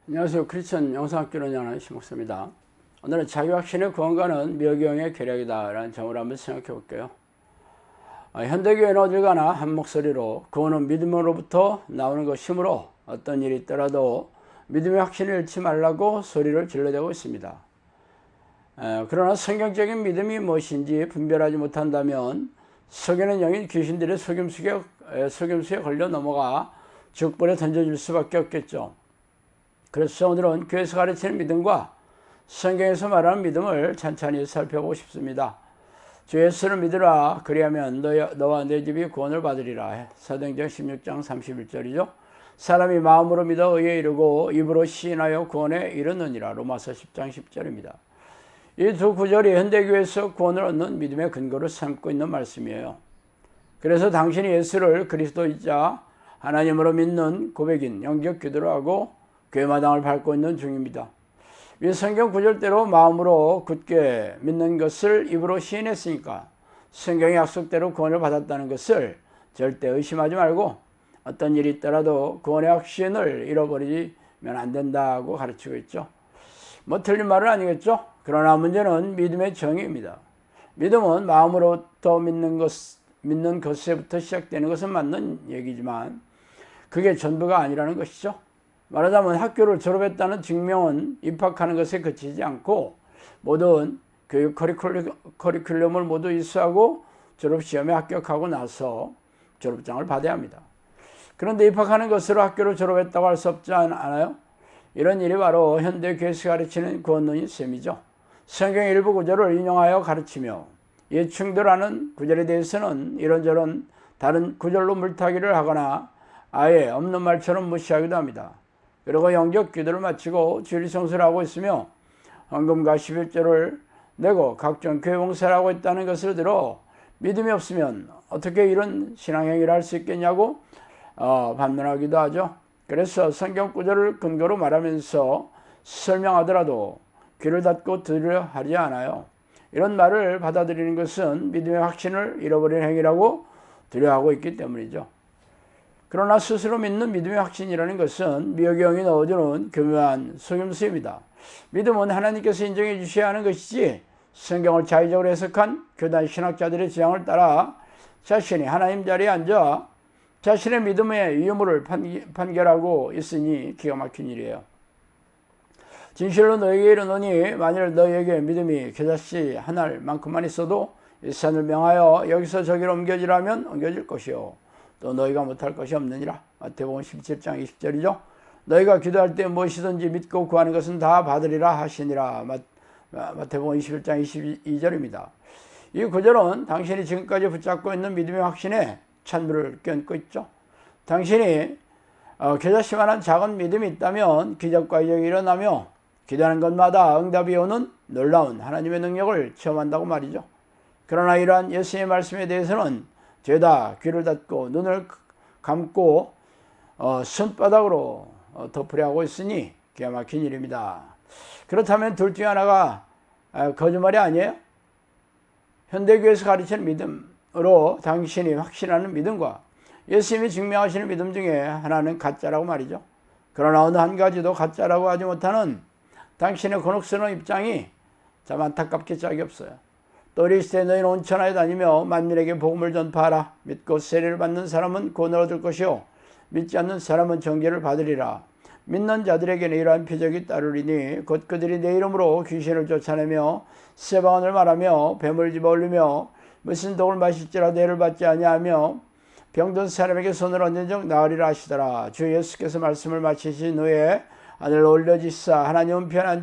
안녕하세요. 크리스천 영상학교로 연하는 심목사입니다. 오늘은 자기 확신의 구원과는 미어경의 계략이다 라는 점을 한번 생각해 볼게요. 현대교회는 어딜 가나 한 목소리로 구원은 믿음으로부터 나오는 것이므로 어떤 일이 있더라도 믿음의 확신을 잃지 말라고 소리를 질러대고 있습니다. 그러나 성경적인 믿음이 무엇인지 분별하지 못한다면 속이는 영인 귀신들의 속임수에 걸려 넘어가 죽벌에 던져질 수밖에 없겠죠. 그래서 오늘은 교회에서 가르치는 믿음과 성경에서 말하는 믿음을 찬찬히 살펴보고 싶습니다. 주 예수를 믿으라. 그리하면 너와 내 집이 구원을 받으리라. 사도행전 16장 31절이죠. 사람이 마음으로 믿어 의에 이르고 입으로 시인하여 구원에 이르느니라. 로마서 10장 10절입니다. 이 두 구절이 현대교회에서 구원을 얻는 믿음의 근거를 삼고 있는 말씀이에요. 그래서 당신이 예수를 그리스도이자 하나님으로 믿는 고백인 영적 기도를 하고 교회마당을 밟고 있는 중입니다. 이 성경 구절대로 마음으로 굳게 믿는 것을 입으로 시인했으니까 성경의 약속대로 구원을 받았다는 것을 절대 의심하지 말고 어떤 일이 있더라도 구원의 확신을 잃어버리면 안 된다고 가르치고 있죠. 뭐 틀린 말은 아니겠죠. 그러나 문제는 믿음의 정의입니다. 믿음은 마음으로부터 믿는 것에부터 시작되는 것은 맞는 얘기지만 그게 전부가 아니라는 것이죠. 말하자면 학교를 졸업했다는 증명은 입학하는 것에 그치지 않고 모든 교육 커리큘럼을 모두 이수하고 졸업시험에 합격하고 나서 졸업장을 받아야 합니다. 그런데 입학하는 것으로 학교를 졸업했다고 할 수 없지 않아요? 이런 일이 바로 현대 교회에서 가르치는 구원론인 셈이죠. 성경의 일부 구절을 인용하여 가르치며 이에 충돌하는 구절에 대해서는 이런저런 다른 구절로 물타기를 하거나 아예 없는 말처럼 무시하기도 합니다. 그리고 영적 기도를 마치고 주일 성수를 하고 있으며 헌금과 11조를 내고 각종 교회 봉사를 하고 있다는 것을 들어 믿음이 없으면 어떻게 이런 신앙행위를 할 수 있겠냐고 반문하기도 하죠. 그래서 성경 구절을 근거로 말하면서 설명하더라도 귀를 닫고 들으려 하지 않아요. 이런 말을 받아들이는 것은 믿음의 확신을 잃어버린 행위라고 두려워하고 있기 때문이죠. 그러나 스스로 믿는 믿음의 확신이라는 것은 미어경이 넣어주는 교묘한 속임수입니다. 믿음은 하나님께서 인정해 주셔야 하는 것이지 성경을 자의적으로 해석한 교단 신학자들의 주장을 따라 자신이 하나님 자리에 앉아 자신의 믿음의 유무를 판결하고 있으니 기가 막힌 일이에요. 진실로 너에게 이르노니 만일 너에게 믿음이 겨자씨 한 알만큼만 있어도 이 산을 명하여 여기서 저기로 옮겨지라면 옮겨질 것이요 또 너희가 못할 것이 없느니라. 마태복음 17장 20절이죠. 너희가 기도할 때 무엇이든지 믿고 구하는 것은 다 받으리라 하시니라. 마태복음 21장 22절입니다. 이 구절은 당신이 지금까지 붙잡고 있는 믿음의 확신에 찬물을 껴안고 있죠. 당신이 겨자씨만한 작은 믿음이 있다면 기적과 이적이 일어나며 기도하는 것마다 응답이 오는 놀라운 하나님의 능력을 체험한다고 말이죠. 그러나 이러한 예수님의 말씀에 대해서는 죄다 귀를 닫고 눈을 감고 손바닥으로 덮으려 하고 있으니 기가 막힌 일입니다. 그렇다면 둘 중에 하나가 거짓말이 아니에요? 현대교회에서 가르치는 믿음으로 당신이 확신하는 믿음과 예수님이 증명하시는 믿음 중에 하나는 가짜라고 말이죠. 그러나 어느 한 가지도 가짜라고 하지 못하는 당신의 곤혹스러운 입장이 참 안타깝게 짝이 없어요. 또 이리 시대 너희는 온 천하에 다니며 만민에게 복음을 전파하라. 믿고 세례를 받는 사람은 구원을 얻을 것이요 믿지 않는 사람은 정죄를 받으리라. 믿는 자들에게는 이러한 표적이 따르리니 곧 그들이 내 이름으로 귀신을 쫓아내며 세방언을 말하며 뱀을 집어올리며 무슨 독을 마실지라도 해를 받지 아니하며 병든 사람에게 손을 얹은 적 나으리라 하시더라. 주 예수께서 말씀을 마치신 후에 하늘로 올려지사 하나님 우편에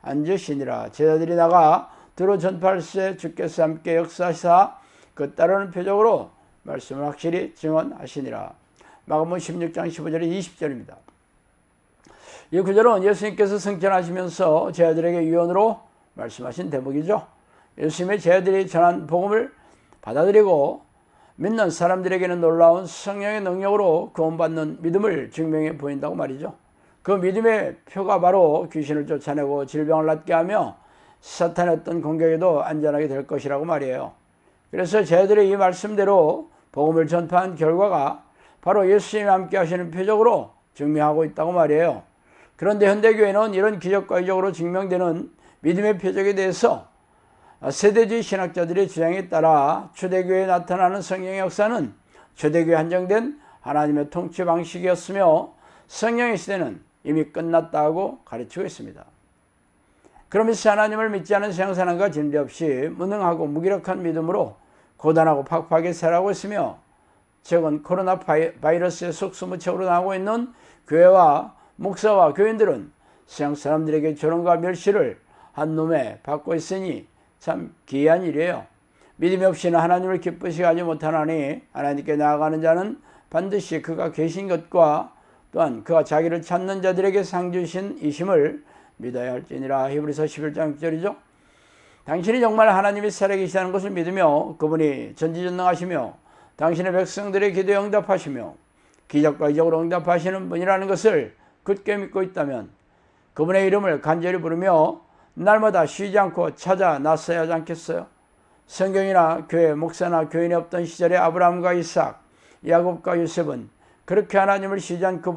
앉으시니라. 제자들이 나가 들어 전파할세 주께서 함께 역사하사 그 따르는 표적으로 말씀을 확실히 증언하시니라. 마가복음 16장 15절에 20절입니다. 이 구절은 예수님께서 승천하시면서 제자들에게 유언으로 말씀하신 대목이죠. 예수님의 제자들이 전한 복음을 받아들이고 믿는 사람들에게는 놀라운 성령의 능력으로 구원받는 믿음을 증명해 보인다고 말이죠. 그 믿음의 표가 바로 귀신을 쫓아내고 질병을 낫게 하며 사탄의 어떤 공격에도 안전하게 될 것이라고 말이에요. 그래서 제자들의 이 말씀대로 복음을 전파한 결과가 바로 예수님이 함께 하시는 표적으로 증명하고 있다고 말이에요. 그런데 현대교회는 이런 기적과 이적으로 증명되는 믿음의 표적에 대해서 세대주의 신학자들의 주장에 따라 초대교회에 나타나는 성령의 역사는 초대교회에 한정된 하나님의 통치 방식이었으며 성령의 시대는 이미 끝났다고 가르치고 있습니다. 그러면서 하나님을 믿지 않은 세상사람과 진리 없이 무능하고 무기력한 믿음으로 고단하고 팍팍하게 살아가고 있으며 최근 코로나 바이러스의 속수무책으로 나오고 있는 교회와 목사와 교인들은 세상 사람들에게 조롱과 멸시를 한 놈에 받고 있으니 참 기이한 일이에요. 믿음이 없이는 하나님을 기쁘시게 하지 못하나니 하나님께 나아가는 자는 반드시 그가 계신 것과 또한 그가 자기를 찾는 자들에게 상 주신 이심을 믿어야 할지니라. 히브리서 11장 6절이죠. 당신이 정말 하나님이 살아계시다는 것을 믿으며 그분이 전지전능하시며 당신의 백성들의 기도에 응답하시며 기적과 이적으로 응답하시는 분이라는 것을 굳게 믿고 있다면 그분의 이름을 간절히 부르며 날마다 쉬지 않고 찾아 나서야 하지 않겠어요? 성경이나 교회, 목사나 교인이 없던 시절에 아브라함과 이삭, 야곱과 요셉은 그렇게 하나님을 쉬지 않고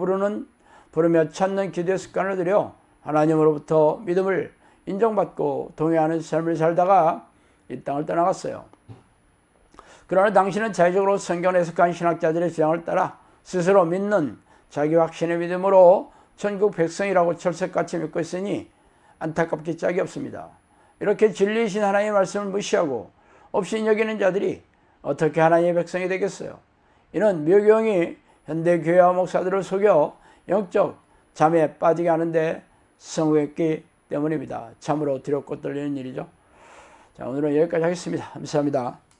부르며 찾는 기도의 습관을 들여 하나님으로부터 믿음을 인정받고 동의하는 삶을 살다가 이 땅을 떠나갔어요. 그러나 당신은 자의적으로 성경을 해석한 신학자들의 주장을 따라 스스로 믿는 자기 확신의 믿음으로 천국 백성이라고 철석같이 믿고 있으니 안타깝기 짝이 없습니다. 이렇게 진리이신 하나님의 말씀을 무시하고 없이 여기는 자들이 어떻게 하나님의 백성이 되겠어요? 이는 묘경이 현대교회와 목사들을 속여 영적 잠에 빠지게 하는데 성공했기 때문입니다. 참으로 두렵고 떨리는 일이죠. 자, 오늘은 여기까지 하겠습니다. 감사합니다.